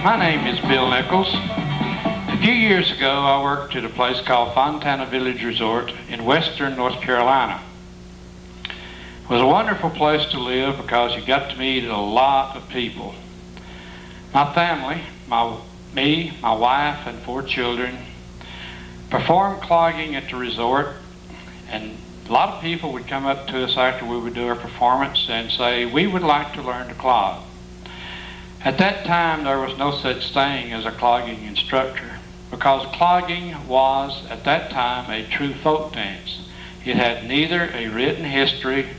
my name is Bill Nichols. A few years ago, I worked at a place called Fontana Village Resort in western North Carolina. It was a wonderful place to live because you got to meet a lot of people. My family, me, my wife, and 4 children performed clogging at the resort, and a lot of people would come up to us after we would do our performance and say, we would like to learn to clog. At that time, there was no such thing as a clogging instructor, because clogging was, at that time, a true folk dance. It had neither a written history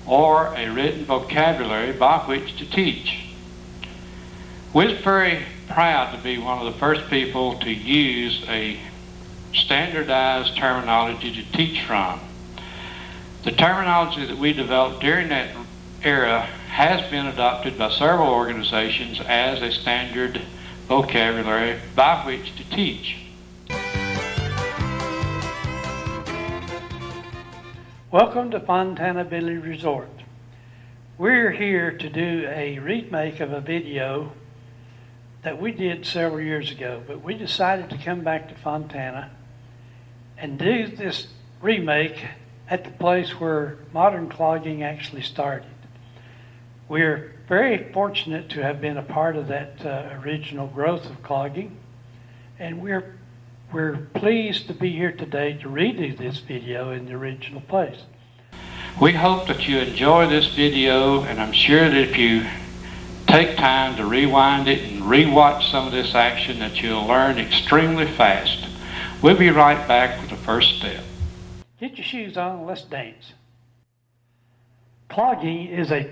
or a written vocabulary by which to teach. We were very proud to be one of the first people to use a standardized terminology to teach from. The terminology that we developed during that era has been adopted by several organizations as a standard vocabulary by which to teach. Welcome to Fontana Village Resort. We're here to do a remake of a video that we did several years ago, but we decided to come back to Fontana and do this remake at the place where modern clogging actually started. We're very fortunate to have been a part of that original growth of clogging, and we're pleased to be here today to redo this video in the original place. We hope that you enjoy this video, and I'm sure that if you take time to rewind it and rewatch some of this action, that you'll learn extremely fast. We'll be right back with the first step. Get your shoes on and let's dance. Clogging is a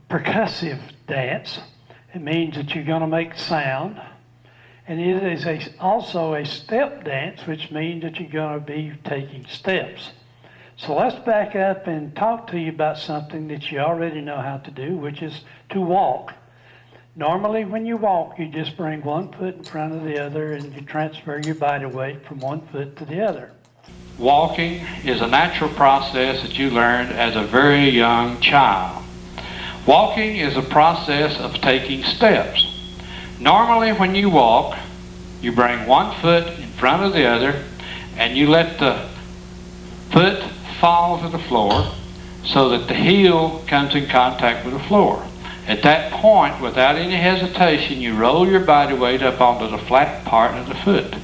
percussive dance. It means that you're going to make sound. And it is also a step dance, which means that you're going to be taking steps. So let's back up and talk to you about something that you already know how to do, which is to walk. Normally when you walk, you just bring one foot in front of the other and you transfer your body weight from one foot to the other. Walking is a natural process that you learned as a very young child. Walking is a process of taking steps. Normally when you walk, you bring one foot in front of the other and you let the foot fall to the floor so that the heel comes in contact with the floor. At that point, without any hesitation, you roll your body weight up onto the flat part of the foot.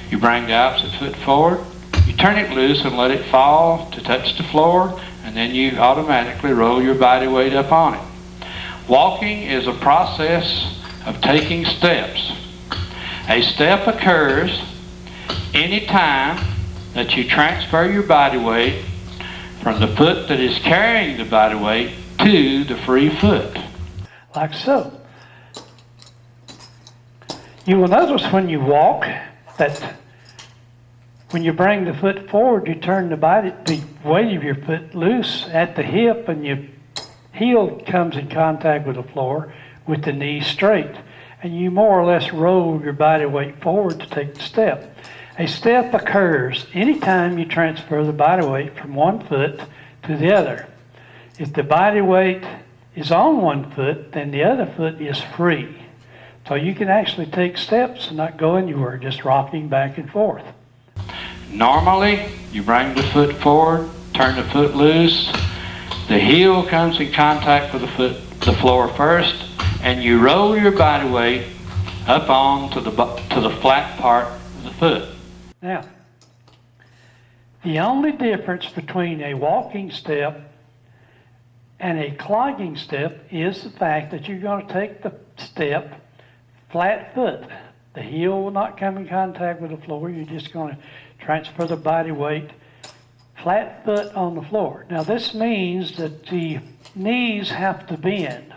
You bring the opposite foot forward, you turn it loose and let it fall to touch the floor, and then you automatically roll your body weight up on it. Walking is a process of taking steps. A step occurs anytime that you transfer your body weight from the foot that is carrying the body weight to the free foot. Like so. You will notice when you walk that when you bring the foot forward, you turn the weight of your foot loose at the hip, and your heel comes in contact with the floor with the knee straight. And you more or less roll your body weight forward to take the step. A step occurs anytime you transfer the body weight from one foot to the other. If the body weight is on one foot, then the other foot is free. So you can actually take steps and not go anywhere, just rocking back and forth. Normally, you bring the foot forward, turn the foot loose, the heel comes in contact with the floor first, and you roll your body weight up on to the flat part of the foot. Now, the only difference between a walking step and a clogging step is the fact that you're going to take the step flat foot. The heel will not come in contact with the floor. You're just going to transfer the body weight flat foot on the floor. Now this means that the knees have to bend.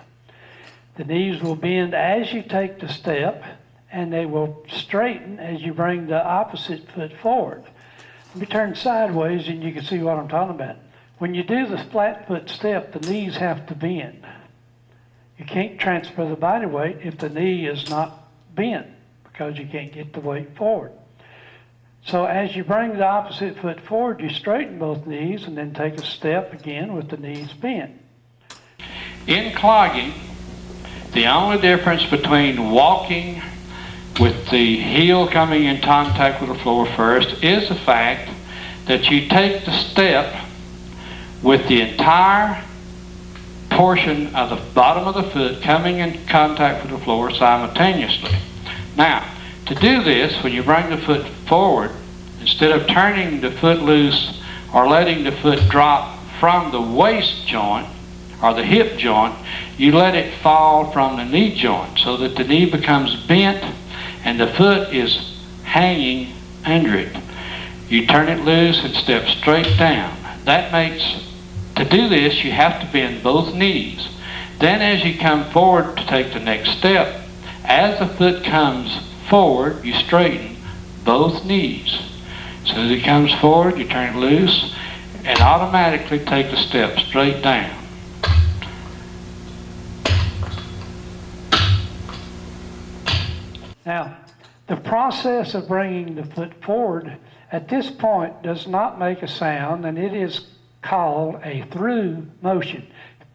The knees will bend as you take the step, and they will straighten as you bring the opposite foot forward. Let me turn sideways and you can see what I'm talking about. When you do the flat foot step, the knees have to bend. You can't transfer the body weight if the knee is not bent, because you can't get the weight forward. So as you bring the opposite foot forward, you straighten both knees and then take a step again with the knees bent. In clogging, The only difference between walking with the heel coming in contact with the floor first is the fact that you take the step with the entire portion of the bottom of the foot coming in contact with the floor simultaneously. Now, to do this, when you bring the foot forward, instead of turning the foot loose or letting the foot drop from the waist joint or the hip joint, you let it fall from the knee joint so that the knee becomes bent and the foot is hanging under it. You turn it loose and step straight down. That makes, to do this, you have to bend both knees. Then as you come forward to take the next step, as the foot comes forward, you straighten both knees. As soon as it comes forward, you turn it loose and automatically take the step straight down. Now, the process of bringing the foot forward at this point does not make a sound, and it is called a through motion.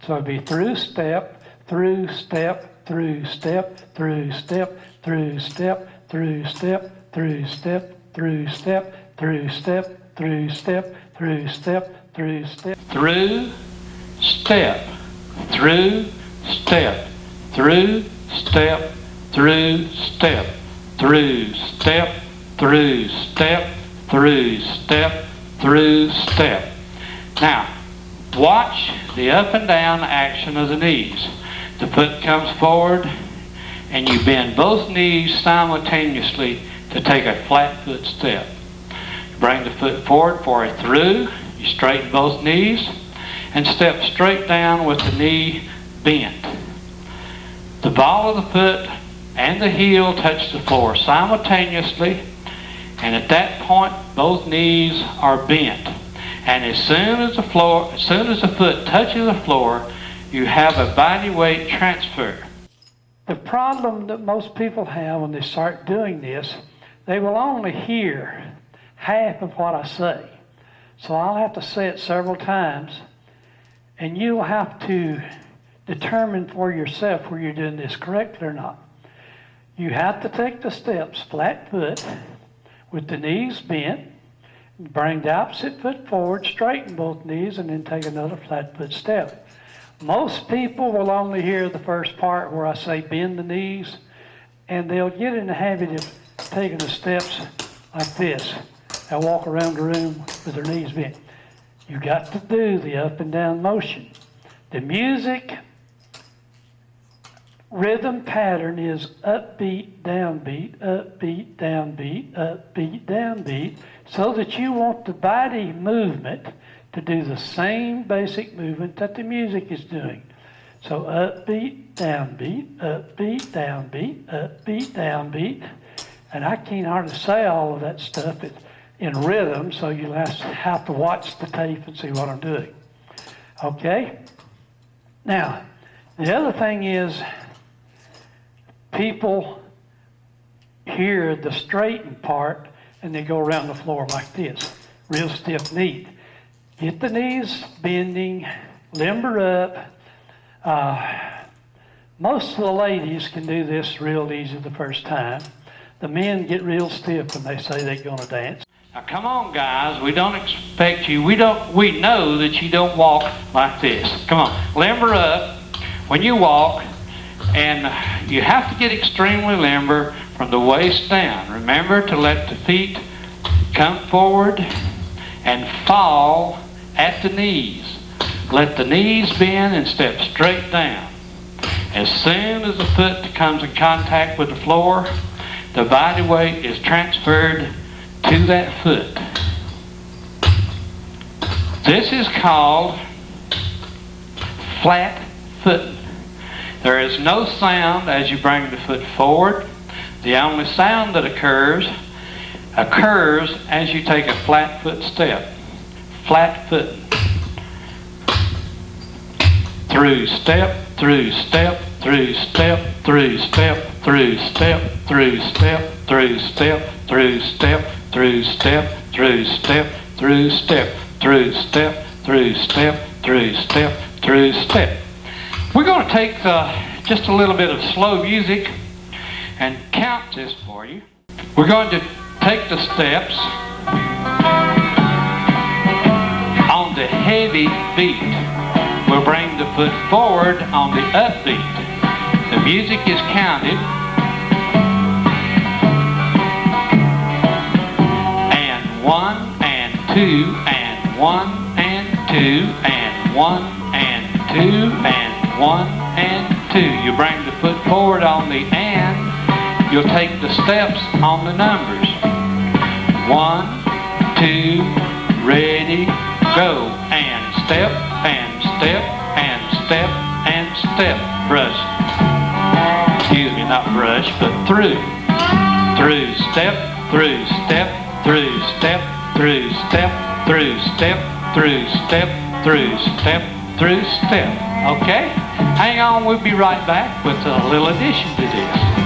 So it'll be through step, through step, through step, through step, through step, through step, through step, through step, through step, through step, through step, through step. Through step, through step, through step, through step, through step, through step, through step, through step. Now, watch the up and down action of the knees. The foot comes forward and you bend both knees simultaneously to take a flat foot step. Bring the foot forward for a through. You straighten both knees and step straight down with the knee bent. The ball of the foot and the heel touch the floor simultaneously, and at that point both knees are bent. And as soon as the foot touches the floor, you have a body weight transfer. The problem that most people have when they start doing this, they will only hear half of what I say. So I'll have to say it several times, and you'll have to determine for yourself whether you're doing this correctly or not. You have to take the steps flat foot with the knees bent, bring the opposite foot forward, straighten both knees, and then take another flat foot step. Most people will only hear the first part where I say bend the knees, and they'll get in the habit of taking the steps like this. They'll walk around the room with their knees bent. You got to do the up and down motion. The music rhythm pattern is upbeat, downbeat, upbeat, downbeat, upbeat, downbeat, so that you want the body movement to do the same basic movement that the music is doing. So upbeat, downbeat, upbeat, downbeat, upbeat, downbeat. And I can't hardly say all of that stuff in rhythm, so you'll have to watch the tape and see what I'm doing. Okay? Now, the other thing is, people hear the straighten part and they go around the floor like this, real stiff knee. Get the knees bending, limber up. Most of the ladies can do this real easy the first time. The men get real stiff when they say they're going to dance. Now come on, guys, we don't expect you, we know that you don't walk like this. Come on, limber up when you walk, and you have to get extremely limber from the waist down. Remember to let the feet come forward and fall at the knees. Let the knees bend and step straight down. As soon as the foot comes in contact with the floor, the body weight is transferred to that foot. This is called flat footing. There is no sound as you bring the foot forward. The only sound that occurs as you take a flat foot step. Flat footing. Through step, through step, through step, through step, through step, through step, through step, through step, through step, through step, through step, through step, through step, through step, through step. We're going to take just a little bit of slow music and count this for you. We're going to take the steps on the heavy beat. We'll bring the foot forward on the upbeat. The music is counted. And 1 and 2 and 1 and 2 and 1 and 2 and 1 and 2. You bring the foot forward on the and. You'll take the steps on the numbers. 1, 2, ready, go. And step, and step, and step, and step. Brush. Excuse me, not brush, but through. Through, step, through, step, through, step, through, step, through, step, through, step, through, step, through, step. Okay? Hang on, we'll be right back with a little addition to this.